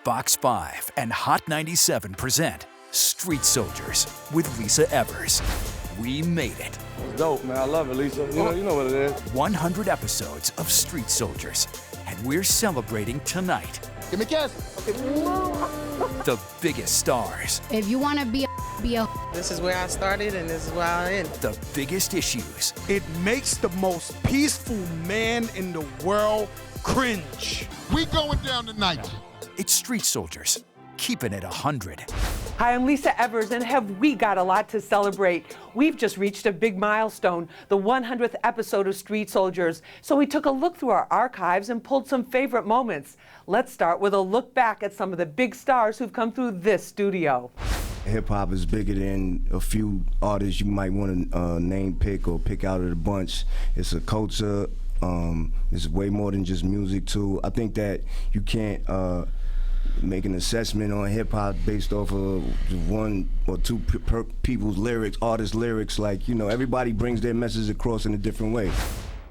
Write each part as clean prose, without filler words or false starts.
Fox 5 and Hot 97 present Street Soldiers with Lisa Evers. We made it. It's dope, man. I love it, Lisa. You know what it is. 100 episodes of Street Soldiers, and we're celebrating tonight. Give me a kiss. Okay. The biggest stars. If you want to be a. This is where I started, and this is where I end. The biggest issues. It makes the most peaceful man in the world cringe. We going down tonight. It's Street Soldiers, keeping it 100. Hi, I'm Lisa Evers, and have we got a lot to celebrate. We've just reached a big milestone, the 100th episode of Street Soldiers. So we took a look through our archives and pulled some favorite moments. Let's start with a look back at some of the big stars who've come through this studio. Hip-hop is bigger than a few artists you might want to name pick or pick out of the bunch. It's a culture. It's way more than just music, too. I think that you can't make an assessment on hip-hop based off of one or two people's lyrics, artists' lyrics. Like, you know, everybody brings their message across in a different way.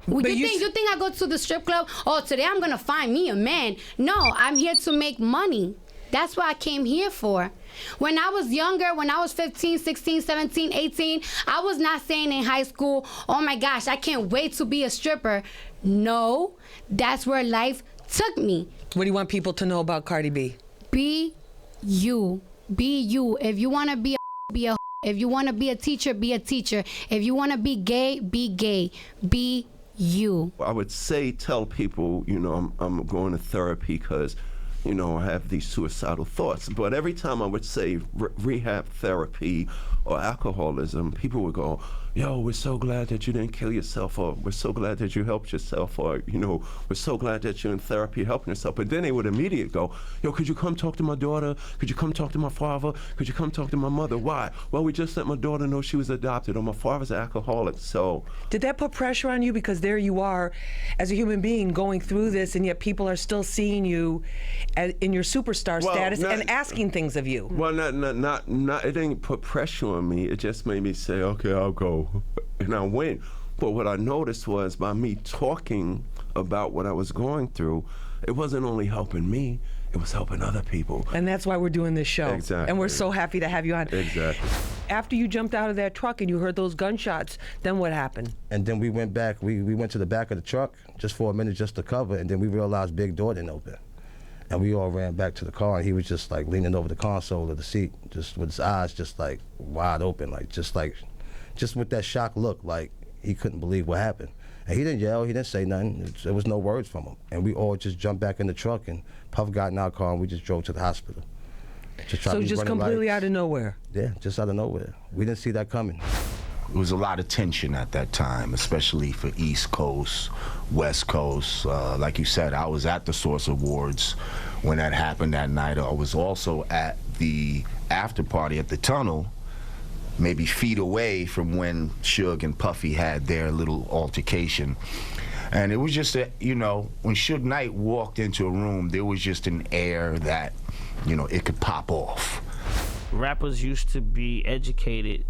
You think I go to the strip club? Oh, today I'm gonna find me a man. No, I'm here to make money. That's what I came here for. When I was younger, when I was 15, 16, 17, 18, I was not saying in high school, oh my gosh, I can't wait to be a stripper. No, that's where life took me. What do you want people to know about Cardi B? Be you. Be you. If you want to be a. If you want to be a teacher, be a teacher. If you want to be gay, be gay. Be you. I would say, tell people, you know, I'm going to therapy because, you know, I have these suicidal thoughts. But every time I would say rehab therapy or alcoholism, people would go, yo, we're so glad that you didn't kill yourself, or we're so glad that you helped yourself, or, you know, we're so glad that you're in therapy helping yourself. But then they would immediately go, yo, could you come talk to my daughter? Could you come talk to my father? Could you come talk to my mother? Why? Well, we just let my daughter know she was adopted, or my father's an alcoholic, so. Did that put pressure on you? Because there you are as a human being going through this, and yet people are still seeing you in your superstar status and asking things of you. Well, it didn't put pressure on me. It just made me say, okay, I'll go. And I went. But what I noticed was by me talking about what I was going through, it wasn't only helping me, it was helping other people. And that's why we're doing this show. Exactly. And we're so happy to have you on. Exactly. After you jumped out of that truck and you heard those gunshots, then what happened? And then we went back, we went to the back of the truck just for a minute just to cover, and then we realized big door didn't open. And we all ran back to the car, and he was just like leaning over the console of the seat, just with his eyes just like wide open, just with that shocked look, like he couldn't believe what happened. And he didn't yell, he didn't say nothing. There was no words from him. And we all just jumped back in the truck, and Puff got in our car, and we just drove to the hospital. So just completely out of nowhere? Yeah, just out of nowhere. We didn't see that coming. There was a lot of tension at that time, especially for East Coast, West Coast. Like you said, I was at the Source Awards when that happened that night. I was also at the after party at the Tunnel, maybe feet away from when Suge and Puffy had their little altercation. And it was just that, you know, when Suge Knight walked into a room, there was just an air that, you know, it could pop off. Rappers used to be educated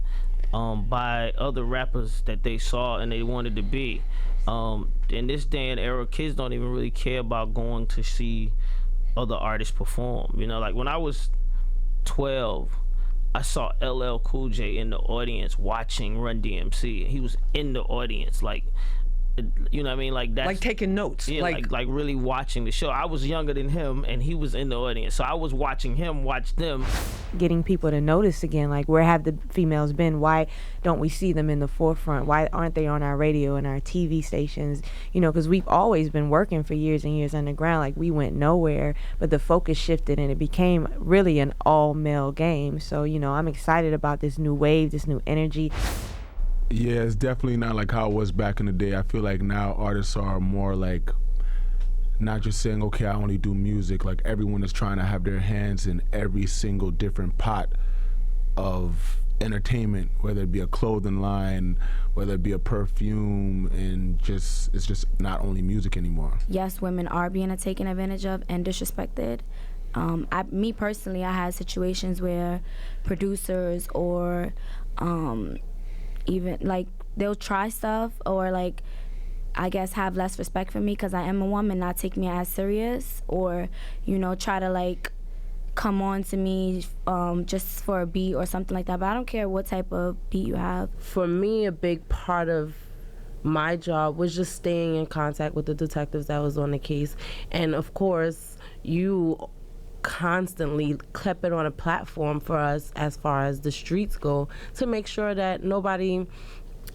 by other rappers that they saw and they wanted to be. In this day and era, kids don't even really care about going to see other artists perform. You know, like when I was 12, I saw LL Cool J in the audience watching Run DMC. He was in the audience, like, you know what I mean? Like that's like taking notes. Yeah, like really watching the show. I was younger than him, and he was in the audience, so I was watching him watch them. Getting people to notice again, like where have the females been? Why don't we see them in the forefront? Why aren't they on our radio and our TV stations? You know, because we've always been working for years and years underground. Like we went nowhere, but the focus shifted and it became really an all-male game. So, you know, I'm excited about this new wave, this new energy. Yeah, it's definitely not like how it was back in the day. I feel like now artists are more like not just saying, okay, I only do music. Like everyone is trying to have their hands in every single different pot of entertainment, whether it be a clothing line, whether it be a perfume, and just it's just not only music anymore. Yes, women are being taken advantage of and disrespected. Me personally, I had situations where producers or even like they'll try stuff or like I guess have less respect for me because I am a woman, not take me as serious, or you know try to like come on to me just for a beat or something like that. But I don't care what type of beat you have. For me, a big part of my job was just staying in contact with the detectives that was on the case. And of course, you constantly kept it on a platform for us as far as the streets go to make sure that nobody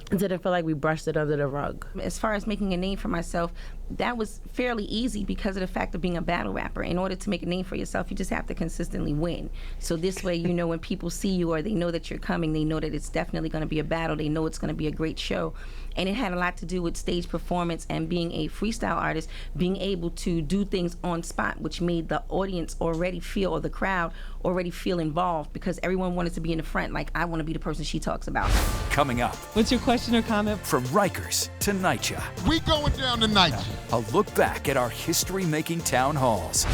didn't feel like we brushed it under the rug. As far as making a name for myself, that was fairly easy because of the fact of being a battle rapper. In order to make a name for yourself, you just have to consistently win. So this way, you know, when people see you or they know that you're coming, they know that it's definitely going to be a battle. They know it's going to be a great show. And it had a lot to do with stage performance and being a freestyle artist, being able to do things on spot, which made the audience already feel, or the crowd already feel involved, because everyone wanted to be in the front. Like, I want to be the person she talks about. Coming up. What's your question or comment? From Rikers to NYCHA. We going down to NYCHA. A look back at our history-making town halls.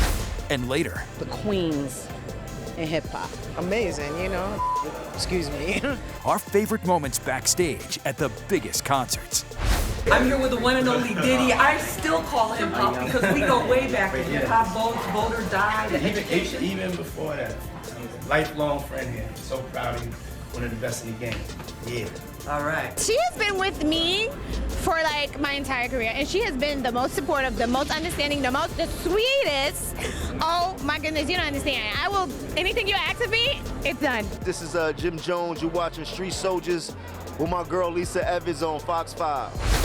And later. The queens in hip-hop. Amazing, you know? Excuse me. Our favorite moments backstage at the biggest concerts. I'm here with the one and only Diddy. I still call him Pop because we go way back. The hip-hop votes, vote or die, the education. Even before that, I'm a lifelong friend here. So proud of you. One of the best in the game. Yeah. All right. She has been with me for like my entire career, and she has been the most supportive, the most understanding, the sweetest. Oh my goodness, you don't understand. I will, anything you ask of me, it's done. This is Jim Jones. You're watching Street Soldiers with my girl Lisa Evans on Fox 5.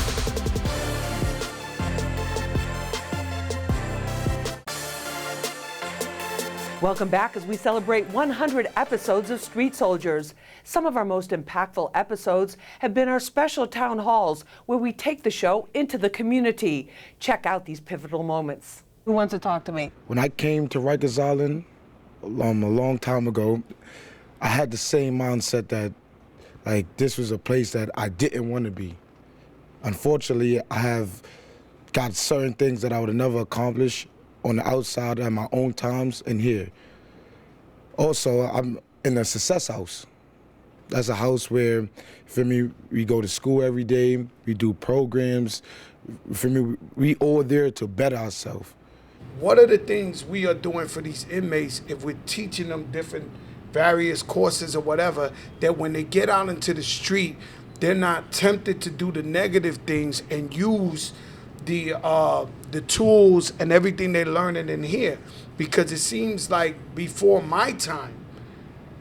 Welcome back as we celebrate 100 episodes of Street Soldiers. Some of our most impactful episodes have been our special town halls where we take the show into the community. Check out these pivotal moments. Who wants to talk to me? When I came to Rikers Island a long time ago, I had the same mindset that like this was a place that I didn't want to be. Unfortunately, I have got certain things that I would have never accomplished on the outside at my own times and here. Also, I'm in a success house. That's a house where, for me, we go to school every day, we do programs. For me, we all there to better ourselves. What are the things we are doing for these inmates if we're teaching them different various courses or whatever, that when they get out into the street, they're not tempted to do the negative things and use the tools and everything they're learning in here? Because it seems like before my time,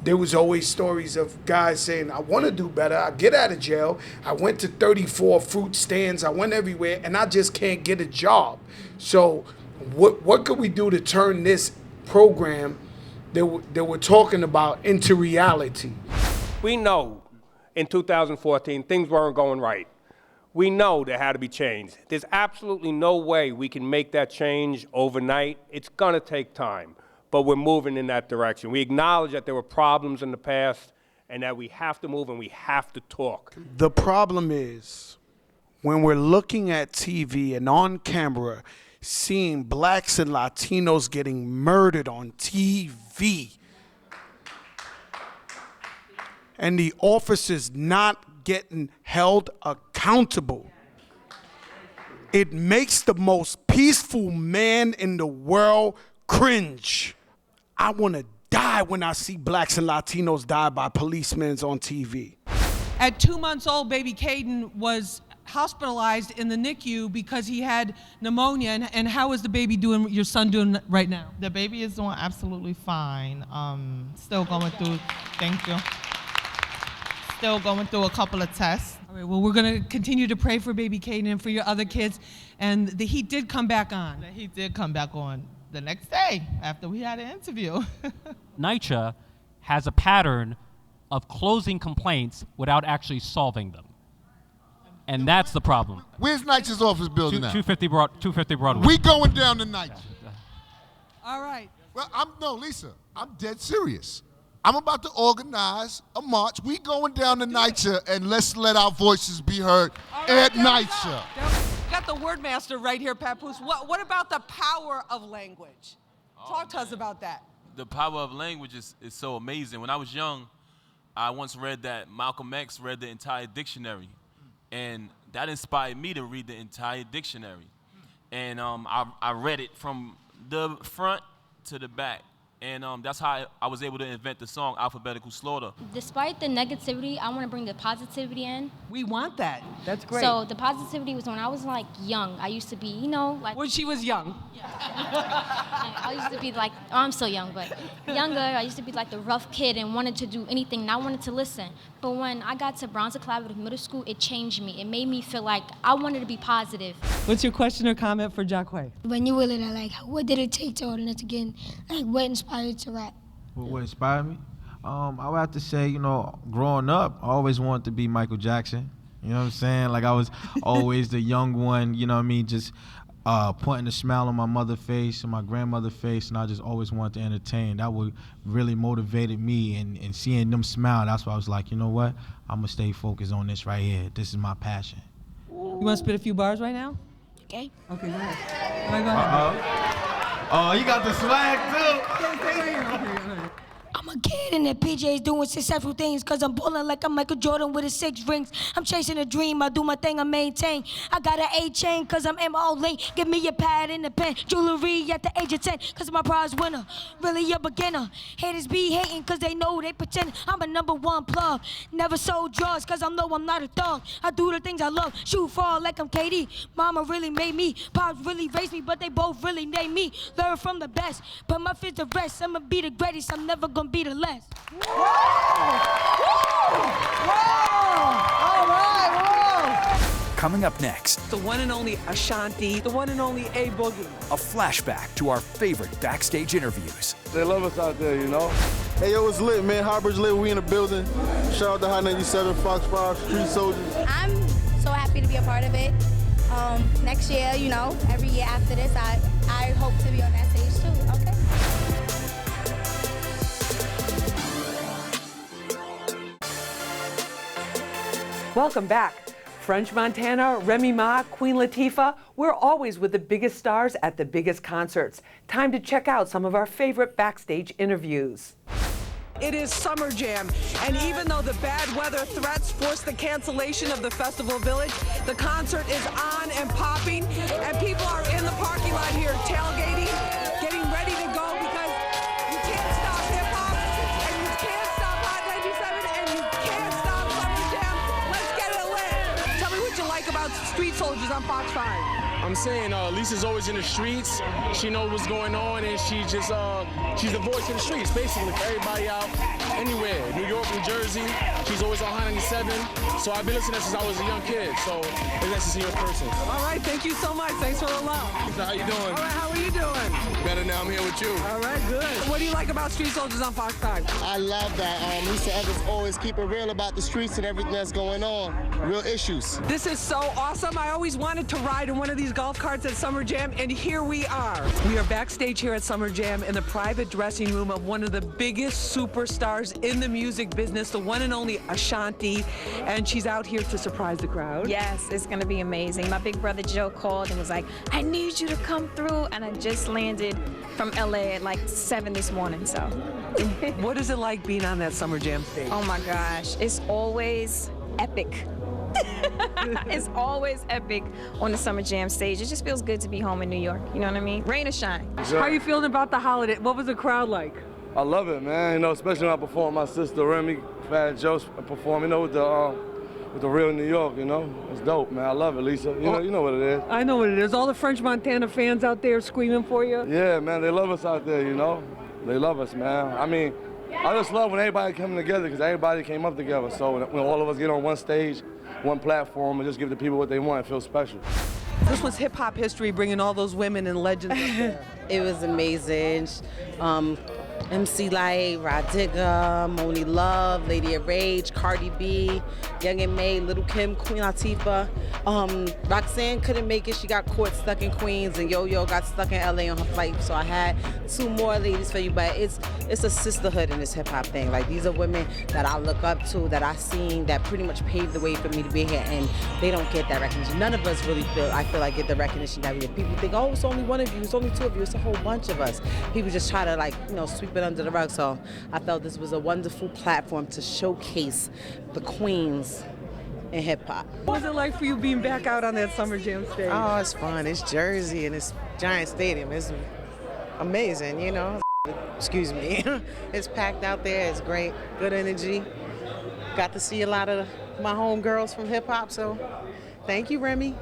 there was always stories of guys saying, I want to do better, I get out of jail, I went to 34 fruit stands, I went everywhere, and I just can't get a job. So what could we do to turn this program that we're talking about into reality? We know in 2014 things weren't going right. We know there had to be change. There's absolutely no way we can make that change overnight. It's gonna take time, but we're moving in that direction. We acknowledge that there were problems in the past and that we have to move and we have to talk. The problem is when we're looking at TV and on camera, seeing blacks and Latinos getting murdered on TV, and the officers not getting held accountable. It makes the most peaceful man in the world cringe. I want to die when I see blacks and Latinos die by policemen on TV. At 2 months old, baby Caden was hospitalized in the NICU because he had pneumonia. And how is the baby doing, your son doing right now? The baby is doing absolutely fine. Still going through, thank you. Still going through a couple of tests. All right, well, we're going to continue to pray for baby Caden and for your other kids. And the heat did come back on. The heat did come back on the next day after we had an interview. NYCHA has a pattern of closing complaints without actually solving them. And that's the problem. Where's NYCHA's office building at? 250 Broadway. We going down to NYCHA. All right. Well, Lisa, I'm dead serious. I'm about to organize a march. We going down to NYCHA, and let's let our voices be heard at NYCHA. Got the word master right here, Papoose. What about the power of language? Talk to us about that. The power of language is so amazing. When I was young, I once read that Malcolm X read the entire dictionary, and that inspired me to read the entire dictionary. And I read it from the front to the back. And that's how I was able to invent the song Alphabetical Slaughter. Despite the negativity, I want to bring the positivity in. We want that. That's great. So the positivity was when I was like young. I used to be, you know, like when she was young. I used to be like, oh, I'm still young, but younger. I used to be like the rough kid and wanted to do anything, and I wanted to listen. But when I got to Bronzer Collaborative Middle School, it changed me. It made me feel like I wanted to be positive. What's your question or comment for JAQUE? When you were little, like, what did it take to order it again? Like, what inspired you to rap? What inspired me? I would have to say, you know, growing up, I always wanted to be Michael Jackson. You know what I'm saying? Like, I was always the young one, you know what I mean? Just putting a smile on my mother's face and my grandmother's face, and I just always wanted to entertain. That would really motivated me, and seeing them smile, that's why I was like, you know what? I'm going to stay focused on this right here. This is my passion. You want to spit a few bars right now? Okay. Okay, go ahead. Oh, you got the swag too. I'm a kid in the PJs doing successful things, cause I'm ballin' like I'm Michael Jordan with his 6 rings. I'm chasing a dream, I do my thing, I maintain. I got an A chain, cause I'm MO lane. Give me a pad and a pen, jewelry at the age of 10, cause I'm a prize winner, really a beginner. Haters be hating, cause they know they pretend I'm a #1 plug. Never sold drugs, cause I know I'm not a thug. I do the things I love, shoot fall like I'm KD. Mama really made me, Pops really raised me, but they both really named me. Learn from the best, but my fears the rest. I'ma be the greatest, I'm never gonna be the less. Whoa! All right, whoa! Coming up next, The one and only Ashanti, the one and only A-Boogie. a flashback to our favorite backstage interviews. They love us out there, you know? Hey, yo, it's lit, man. Harbridge lit, we in the building. Shout out to Hot 97, Fox 5, Street Soldiers. I'm so happy to be a part of it. Next year, you know, every year after this, I hope to be on that stage too, okay? Welcome back. French Montana, Remy Ma, Queen Latifah, we're always with the biggest stars at the biggest concerts. Time to check out some of our favorite backstage interviews. It is Summer Jam, and even though the bad weather threats forced the cancellation of the Festival Village, the concert is on and popping, and people are in the parking lot here tailgating, getting ready to go because you can't stop hip-hop, and you can't stop Hot 97, and you can't stop Summer Jam. Let's get it lit. Tell me what you like about Street Soldiers on Fox 5. I'm saying Lisa's always in the streets. She knows what's going on, and she's the voice of the streets, basically, for everybody out anywhere. New York, New Jersey. She's always on Hot 97. So I've been listening since I was a young kid. So it's nice to see her in person. All right, thank you so much. Thanks for the love. So how you doing? All right, how are you doing? Better now I'm here with you. All right, good. What do you like about Street Soldiers on Fox 5? I love that. Lisa Evans always keep it real about the streets and everything that's going on. Real issues. This is so awesome. I always wanted to ride in one of these golf carts at Summer Jam, and here we are. We are backstage here at Summer Jam in the private dressing room of one of the biggest superstars in the music business, the one and only Ashanti, and she's out here to surprise the crowd. Yes, it's gonna be amazing. My big brother Joe called and was like, I need you to come through, and I just landed from LA at like 7 this morning, so. What is it like being on that Summer Jam stage? Oh my gosh, it's always epic. It's always epic on the Summer Jam stage. It just feels good to be home in New York, you know what I mean? Rain or shine. How are you feeling about the holiday? What was the crowd like? I love it, man. You know, especially when I perform my sister Remy, Fat Joe perform, you know, with the real New York, you know? It's dope, man. I love it, Lisa. You know what it is. I know what it is. All the French Montana fans out there screaming for you. Yeah, man, they love us out there, you know? They love us, man. I mean, I just love when everybody come together because everybody came up together. So when all of us get on one stage, one platform, and just give the people what they want, it feels special. This was hip-hop history, bringing all those women and legends up there. It was amazing. MC Light, Rod Digga, Moni Love, Lady of Rage, Cardi B, Young and May, Little Kim, Queen Latifah. Roxanne couldn't make it. She got caught stuck in Queens, and Yo-Yo got stuck in LA on her flight. So I had 2 more ladies for you, but it's a sisterhood in this hip hop thing. Like, these are women that I look up to, that I seen, that pretty much paved the way for me to be here, and they don't get that recognition. None of us really I feel like get the recognition that we get. People think, oh, it's only one of you, it's only 2 of you, it's a whole bunch of us. People just try to, like, you know, sweep it under the rug. So I felt this was a wonderful platform to showcase the queens in hip hop. What was it like for you being back out on that Summer Jam stage? Oh, it's fun. It's Jersey and it's Giant Stadium. It's amazing, you know. Excuse me. It's packed out there. It's great. Good energy. Got to see a lot of my homegirls from hip hop, so thank you, Remy.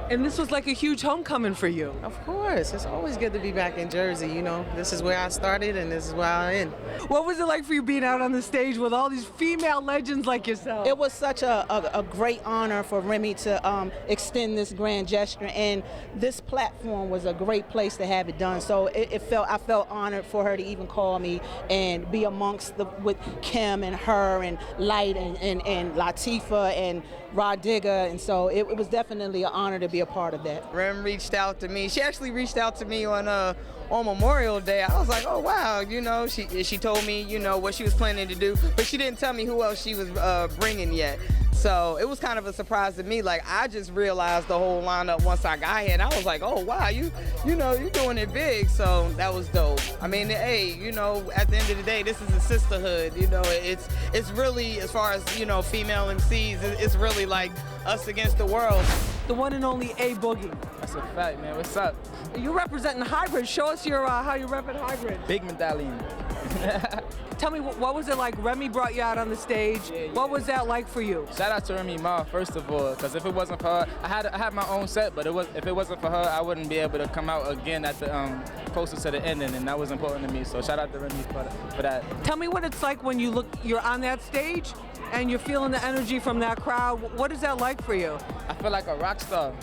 And this was like a huge homecoming for you. Of course. It's always good to be back in Jersey, you know. This is where I started and this is where I end. What was it like for you being out on the stage with all these female legends like yourself? It was such a great honor for Remy to extend this grand gesture, and this platform was a great place to have it done. So I felt honored for her to even call me and be amongst with Kim and her and Light and LATIFAH and DIGGA, and so it was definitely an honor to be a part of that. Rem reached out to me. She actually reached out to me on Memorial Day. I was like, oh wow, you know, she told me, you know, what she was planning to do, but she didn't tell me who else she was bringing yet. So it was kind of a surprise to me. Like, I just realized the whole lineup once I got here, and I was like, oh wow, you know, you're doing it big. So that was dope. I mean, hey, you know, at the end of the day, this is a sisterhood. You know, it's really, as far as, you know, female MCs, it's really like us against the world. The one and only A-Boogie. That's a fact, man. What's up? You're representing Hybrid. Show us your how you repping Hybrid. Big medallion. Tell me, what was it like? Remy brought you out on the stage. Yeah. What was that like for you? Shout out to Remy Ma, first of all, because if it wasn't for her, I had my own set, but if it wasn't for her, I wouldn't be able to come out again at the closer to the ending, and that was important to me. So shout out to Remy for that. Tell me what it's like when you're on that stage and you're feeling the energy from that crowd. What is that like for you? I feel like a rock star.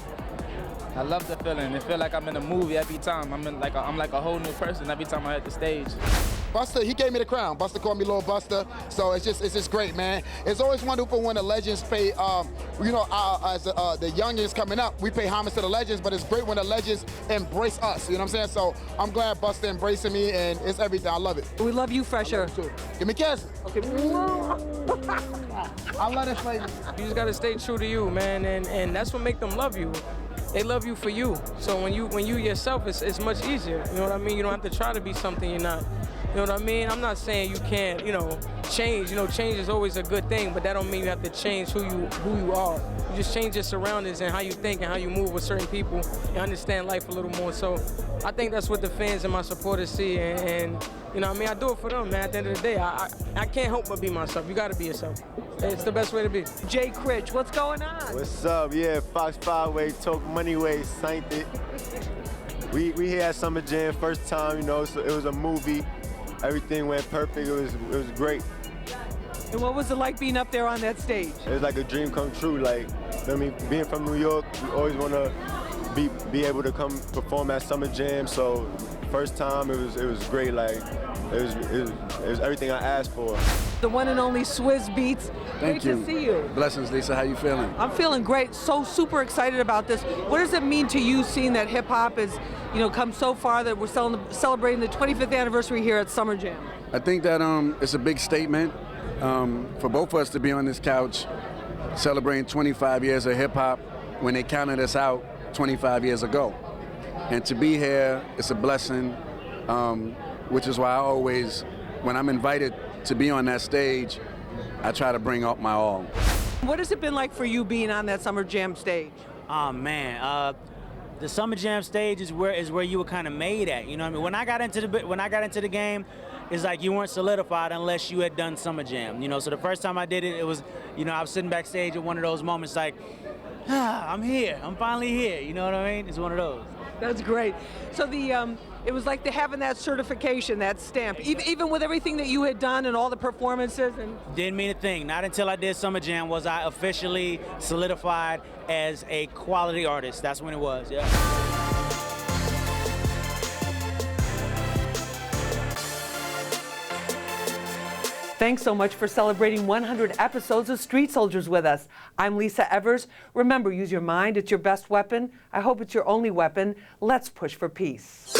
I love the feeling. It feels like I'm in a movie every time. I'm like a whole new person every time I hit the stage. Buster, he gave me the crown. Buster called me Lil Buster, so it's just great, man. It's always wonderful when the legends pay, you know, as the youngins coming up, we pay homage to the legends, but it's great when the legends embrace us, you know what I'm saying? So I'm glad Buster embracing me, and it's everything. I love it. We love you, Fresher. Give me a kiss. Okay. I love this lady. You just gotta stay true to you, man, and that's what make them love you. They love you for you. So when you yourself, it's much easier. You know what I mean? You don't have to try to be something you're not. You know what I mean? I'm not saying you can't, you know, change. You know, change is always a good thing, but that don't mean you have to change who you are. You just change your surroundings and how you think and how you move with certain people and understand life a little more. So I think that's what the fans and my supporters see, and you know what I mean? I do it for them, man. At the end of the day, I can't help but be myself. You gotta be yourself. It's the best way to be. Jay CRITCH, what's going on? What's up? Yeah, Fox 5-Way, Talk Money Way, signed it. We here at Summer Jam, first time, you know, so it was a movie. Everything went perfect. It was great. And what was it like being up there on that stage? It was like a dream come true. Like, I mean, being from New York, we always want to be able to come perform at Summer Jam. So first time, it was great. Like, it was everything I asked for. The one and only SWIZZ BEATZ. Thank great you. to see you. Blessings, Lisa. How you feeling? I'm feeling great. So super excited about this. What does it mean to you, seeing that hip hop is, you know, come so far that we're celebrating the 25th anniversary here at Summer Jam? I think that it's a big statement for both of us to be on this couch celebrating 25 years of hip hop when they counted us out 25 years ago. And to be here, it's a blessing, which is why I always, when I'm invited to be on that stage, I try to bring up my all. What has it been like for you being on that Summer Jam stage? Oh man, the Summer Jam stage is where you were kind of made at. You know what I mean? When I got into the game, it's like you weren't solidified unless you had done Summer Jam. You know, so the first time I did it, it was, you know, I was sitting backstage at one of those moments like, I'm here, I'm finally here. You know what I mean? It's one of those. That's great. So it was like having that certification, that stamp, even with everything that you had done and all the performances. And didn't mean a thing. Not until I did Summer Jam was I officially solidified as a quality artist. That's when it was, yeah. Thanks so much for celebrating 100 episodes of Street Soldiers with us. I'm Lisa Evers. Remember, use your mind. It's your best weapon. I hope it's your only weapon. Let's push for peace.